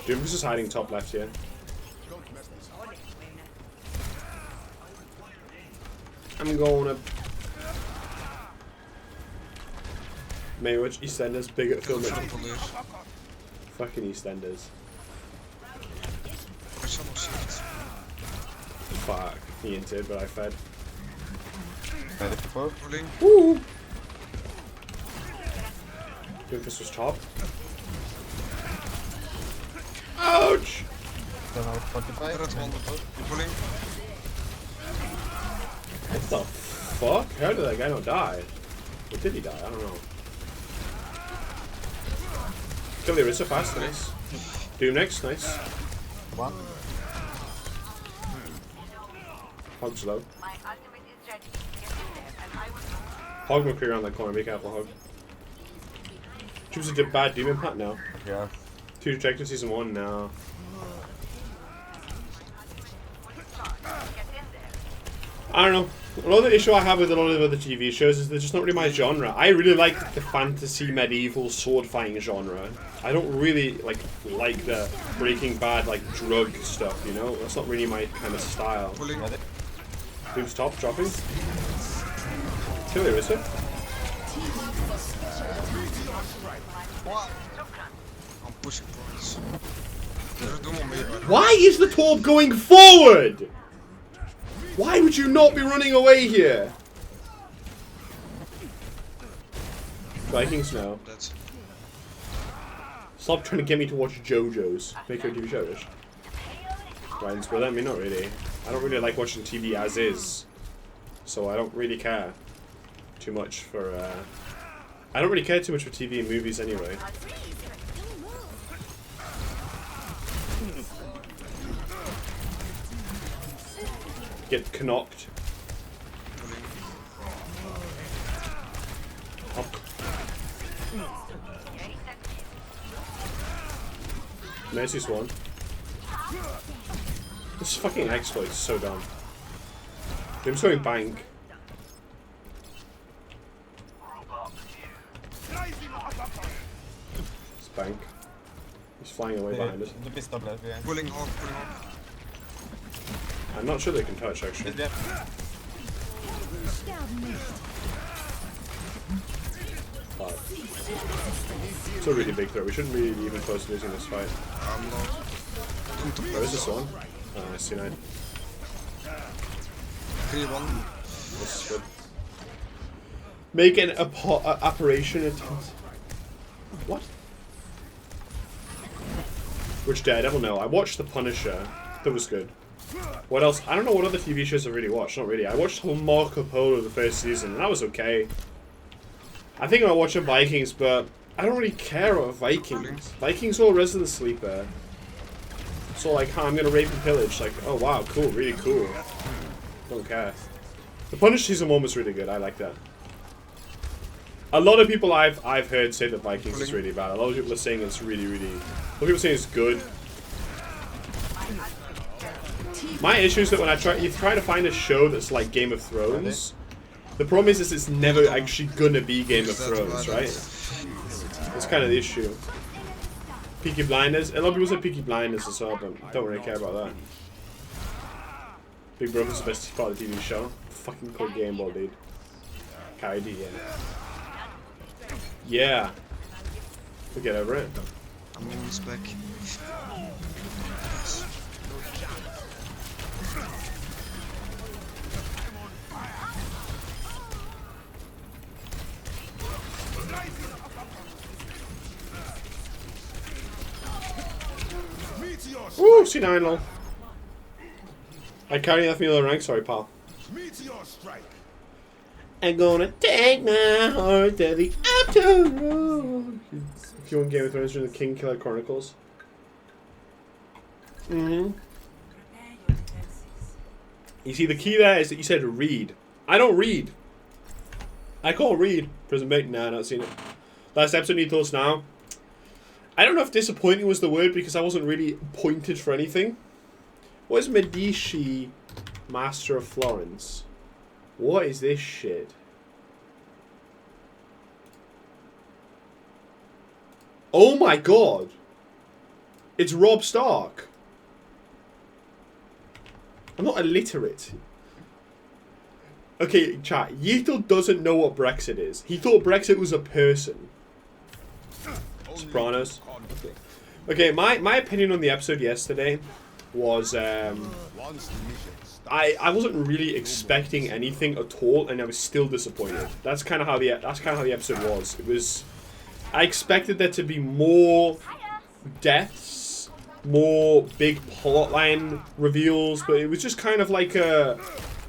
Doomfist is hiding top left here. I'm going to... Maybe which EastEnders big at filming. Fucking EastEnders. Fuck. He entered, but I fed. Woo! Doomfist was top. Ouch! What the fuck? How did that guy not die? Or did he die? I don't know. Kill the Orisa fast, nice. Doom next, nice. What? Hog's low. Hog McCree around that corner, be careful, Hog. Chipsa did bad Doom impact now. Yeah. 2 objectives season 1 now. I don't know. A lot of the issue I have with a lot of other TV shows is they're just not really my genre. I really like the fantasy medieval sword fighting genre. I don't really like the Breaking Bad like drug stuff, you know? That's not really my kind of style. Who's top dropping? Kill the Orisa. I'm pushing points. Why is the Torb going forward? Why would you not be running away here? Vikings now. Stop trying to get me to watch JoJo's. Make your TV shows. Right, but I mean, not really. I don't really like watching TV as is. So I don't really care too much for, I don't really care too much for TV and movies anyway. Get knocked. Mercy Swan. This fucking exploit is so dumb. I'm just going bank. It's bank. He's flying away behind us. Pulling off, pulling off. I'm not sure they can touch actually. It's a really big threat. We shouldn't really be even close to losing this fight. Where is this one? C9. 3-1. This is good. Make an operation attempt. What? Which Daredevil? No. I watched The Punisher. That was good. What else? I don't know what other TV shows I've really watched. Not really. I watched Marco Polo the first season, and that was okay. I think I watched Vikings, but I don't really care about Vikings. Vikings or Resident Sleeper. So like, I'm gonna rape and pillage. Like, oh wow, cool, really cool. Don't care. The Punisher season 1 was really good. I like that. A lot of people I've heard say that Vikings is really bad. A lot of people are saying it's really. A lot of people are saying it's good. My issue is that when you try to find a show that's like Game of Thrones, the problem is it's never actually gonna be Game of Thrones, right? That's kind of the issue. Peaky Blinders. A lot of people say Peaky Blinders as well, but I don't really care about that. Big Brother's the best part of the TV show. Fucking cool Game Ball, dude. Carry D, yeah. Yeah. We'll get over it. I'm almost back. Woo, C9 lol. I carry that from the other rank, sorry pal. I'm gonna take my heart to the outer road. If you want Game of Thrones from the King Killer Chronicles. You see, the key there is that you said read. I don't read. I can't read. Prison Break? Nah, not seen it. Last episode, New Thoughts Now. I don't know if disappointing was the word because I wasn't really pointed for anything. What is Medici, Master of Florence? What is this shit? Oh my god! It's Rob Stark. I'm not illiterate. Okay, chat. Yeatle doesn't know what Brexit is. He thought Brexit was a person. Sopranos. Okay, my opinion on the episode yesterday was I wasn't really expecting anything at all, and I was still disappointed. That's kind of how the episode was. It was, I expected there to be more deaths, more big plotline reveals, but it was just kind of like a,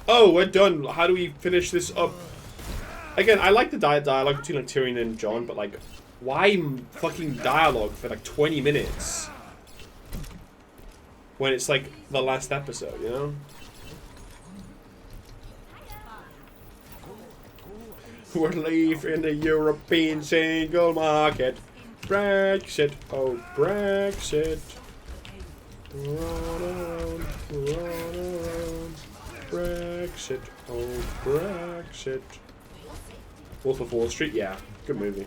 oh, we're done. How do we finish this up? Again, I like the dialogue between like Tyrion and Jon, but like, why fucking dialogue for like 20 minutes when it's like the last episode, you know? We're leaving the European single market. Brexit, oh Brexit. Run around, Brexit, oh Brexit. Wolf of Wall Street, yeah, good movie.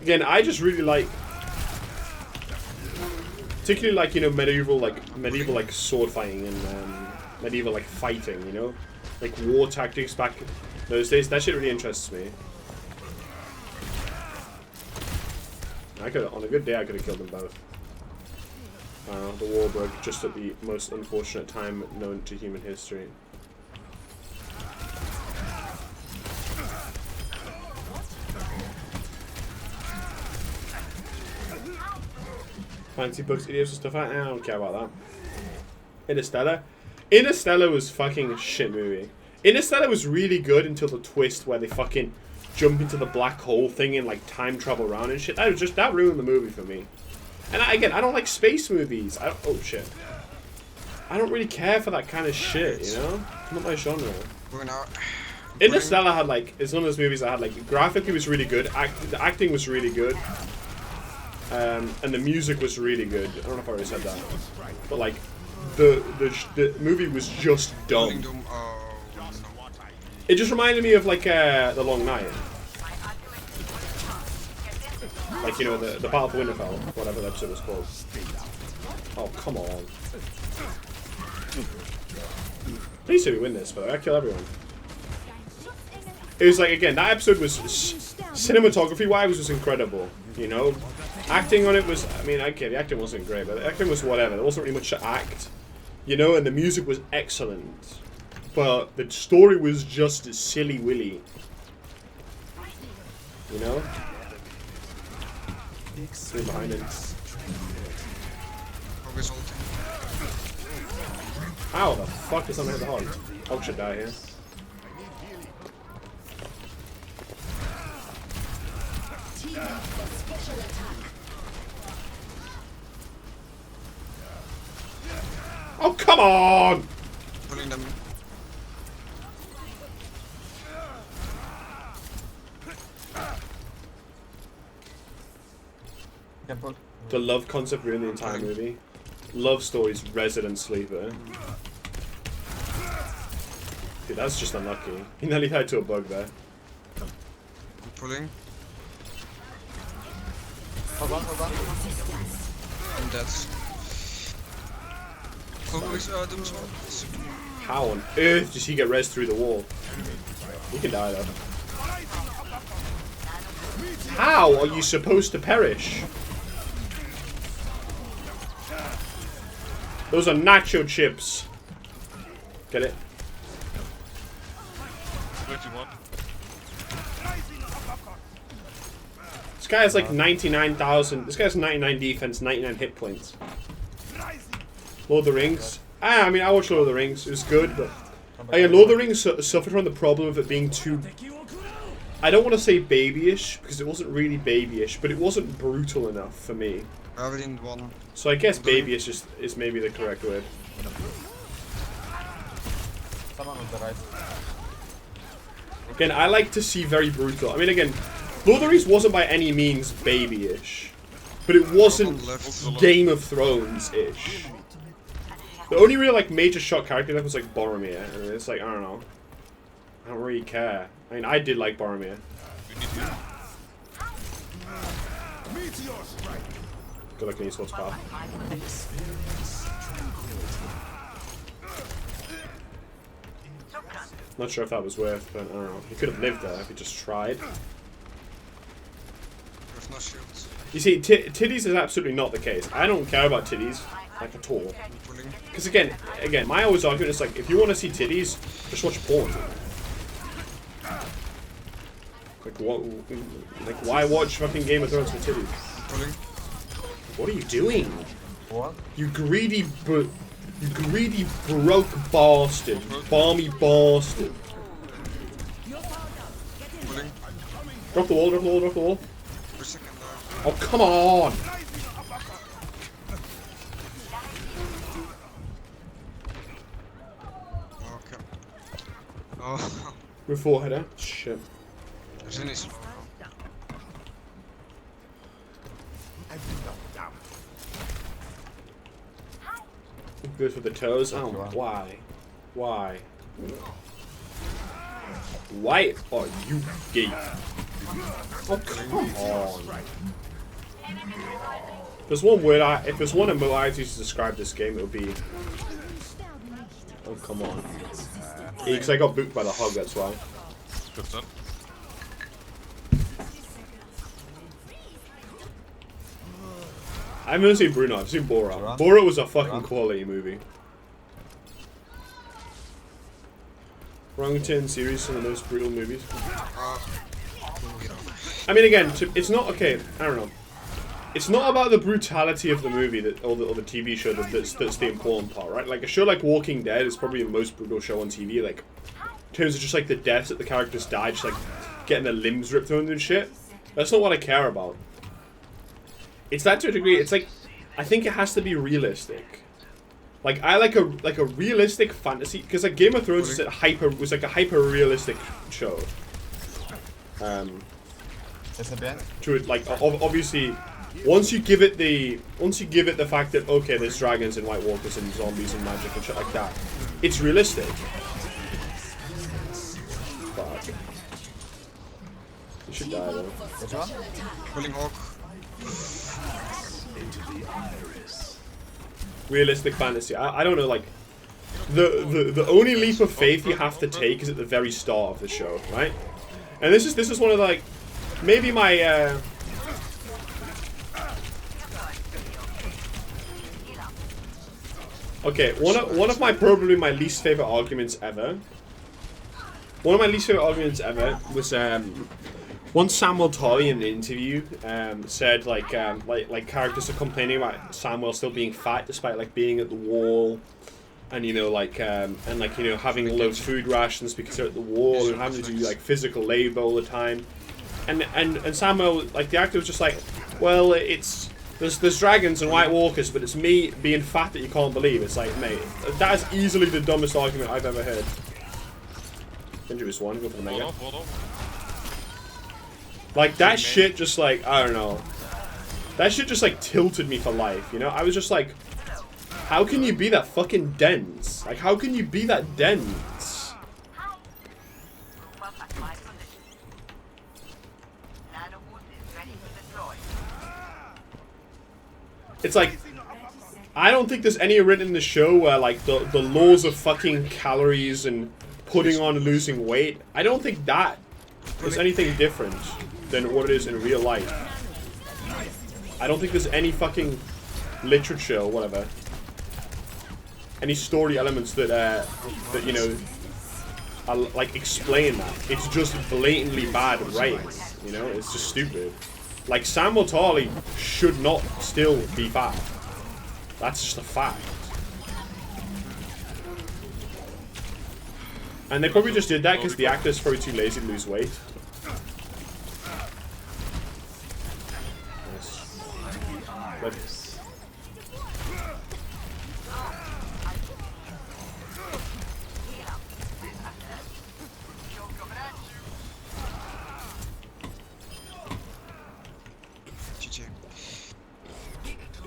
Again, I just really like, particularly like, you know, medieval like sword fighting and medieval like fighting, you know, like war tactics back those days. That shit really interests me. I could, on a good day, I could have killed them both. The war broke just at the most unfortunate time known to human history. Fancy books, idiots and stuff like that. I don't care about that. Interstellar. Interstellar was fucking a shit movie. Interstellar was really good until the twist where they fucking jump into the black hole thing and like time travel around and shit. That ruined the movie for me. And again, I don't like space movies. Oh shit. I don't really care for that kind of shit, you know? Not my genre. Interstellar had like, it's one of those movies that had like, graphically was really good, the acting was really good, and the music was really good. I don't know if I already said that, but like, the movie was just dumb. It just reminded me of like The Long Night. Like, you know, the Battle of Winterfell, whatever the episode was called. Oh, come on. Please say we win this, but I kill everyone. It was like, again, that episode was, cinematography-wise, was incredible, you know? Acting on it was, I mean, okay, the acting wasn't great, but the acting was whatever. There wasn't really much to act, you know, and the music was excellent. But the story was just silly-willy. You know? Stay behind him. Ow, the fuck is someone hit the hog? Hog should die here. Oh, come on! Pulling them. The love concept ruined the entire movie. Love stories, resident sleeper. Dude, that's just unlucky. He nearly tied to a bug there. I'm pulling. Hold on. I'm dead. Doomfist. How on earth does he get res through the wall? He can die though. How are you supposed to perish? Those are nacho chips. Get it? This guy has like 99,000. This guy has 99 defense, 99 hit points. Lord of the Rings. I mean, I watched Lord of the Rings. It was good, but again, Lord of the Rings suffered from the problem of it being too. I don't want to say babyish because it wasn't really babyish, but it wasn't brutal enough for me. So I guess babyish is maybe the correct word. Someone on the right. Again, I like to see very brutal. I mean, again, Lord of the Rings wasn't by any means babyish, but it wasn't Game of Thrones-ish. The only real like major shock character left was like Boromir, and it's like, I don't know. I don't really care. I mean, I did like Boromir. Good luck in esports path. Not sure if that was worth, but I don't know. He could have lived there if he just tried. With no shields. You see, titties is absolutely not the case. I don't care about titties, like, at all. I'm pulling. Because again, my always argument is like, if you want to see titties, just watch porn. Like, what? Like, why watch fucking Game of Thrones for titties? I'm pulling. What are you doing? What? You greedy broke bastard. Balmy bastard. Pulling. Drop the wall, drop the wall, drop the wall. Per second. Oh, come on! Okay. Oh. With foreheader. Shit. Zin is low. Good for the toes. Oh, why? Why? Why are you gay? Oh, come on. There's one word if there's one emote I use to describe this game, it would be. Oh, come on. Because I got booked by the hug, that's why. Good son. I've never seen Bruno, I've seen Borat. Run. Borat was a fucking Run. quality movie. Orangutan series, some of the most brutal movies. I mean, again, it's not okay. I don't know. It's not about the brutality of the movie or the TV show that's the important part, right? Like a show like Walking Dead is probably the most brutal show on TV. Like in terms of just like the deaths that the characters die, just like getting their limbs ripped from them and shit. That's not what I care about. It's that to a degree. It's like I think it has to be realistic. Like I like a realistic fantasy because like Game of Thrones was like a hyper realistic show. To it, like obviously, once you give it the fact that okay, there's dragons and White Walkers and zombies and magic and shit like that, it's realistic. Fuck. You should die though. Which one? Pulling Hawk. Realistic fantasy. I don't know, like the only leap of faith you have to take is at the very start of the show, right? And this is one of the, like maybe my okay, one of my probably my least favorite arguments ever. One of my least favorite arguments ever was once Samuel Tarly in an interview said like characters are complaining about Samuel still being fat despite like being at the wall, and you know like and like you know having loads of food rations because they're at the wall and having to do like physical labor all the time, and Samuel, like the actor, was just like, well, there's dragons and White Walkers, but it's me being fat that you can't believe. It's like, mate, that is easily the dumbest argument I've ever heard. Injuries one, go for the mega. Like that shit just like, I don't know. That shit just like tilted me for life, you know? I was just like, how can you be that fucking dense? Like how can you be that dense? It's like, I don't think there's any written in the show where like the laws of fucking calories and putting on and losing weight, I don't think that is anything different than what it is in real life. I don't think there's any fucking literature or whatever, any story elements that you know are, like explain that. It's just blatantly bad writing, you know? It's just stupid. Like Samuel Tarly should not still be fat. That's just a fact. And they probably just did that because the actor's probably too lazy to lose weight. Nice. GG.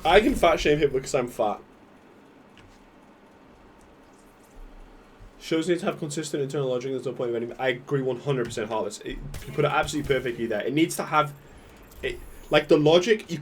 I can fat shame him because I'm fat. Shows need to have consistent internal logic. There's no point of any. I agree 100%, Heartless. You put it absolutely perfectly there. It needs to have, like the logic. You